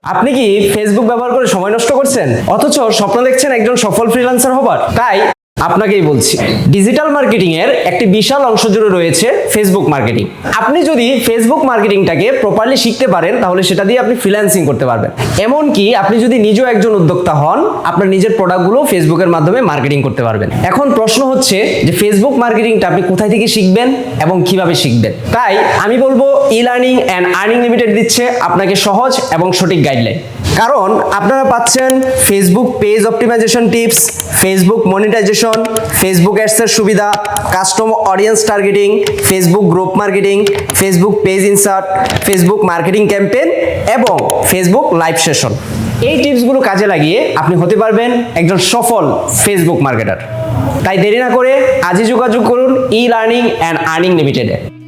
আপনি কি ফেসবুক ব্যবহার করে সময় নষ্ট করছেন অথচ স্বপ্ন দেখছেন একজন সফল ফ্রিল্যান্সার হবার? তাই আপনাকেই বলছি, ডিজিটাল মার্কেটিং এর একটি বিশাল অংশ জুড়ে রয়েছে ফেসবুক মার্কেটিং। আপনি যদি ফেসবুক মার্কেটিংটাকে প্রপারলি শিখতে পারেন তাহলে সেটা দিয়ে আপনি ফ্রিল্যান্সিং করতে পারবেন। এমনকি আপনি যদি নিজেও একজন উদ্যোক্তা হন, আপনার নিজের প্রোডাক্টগুলো ফেসবুকের মাধ্যমে মার্কেটিং করতে পারবেন। এখন প্রশ্ন হচ্ছে যে ফেসবুক মার্কেটিংটা আপনি কোথায় থেকে শিখবেন এবং কিভাবে শিখবেন। তাই আমি বলবো ই-লার্নিং অ্যান্ড আর্নিং লিমিটেড দিচ্ছে আপনাকে সহজ এবং সঠিক গাইডলাইন। কারণ আপনারা পাচ্ছেন Facebook page optimisation tips, Facebook monetisation, Facebook অ্যাডসের সুবিধা, custom audience targeting, Facebook group marketing, Facebook page insert, Facebook marketing campaign এবং ফেসবুক লাইভ সেশন। এই টিপসগুলো কাজে লাগিয়ে আপনি হতে পারবেন একজন সফল ফেসবুক মার্কেটার। তাই দেরি না করে আজই যোগাযোগ করুন ই-লার্নিং অ্যান্ড আর্নিং লিমিটেডে।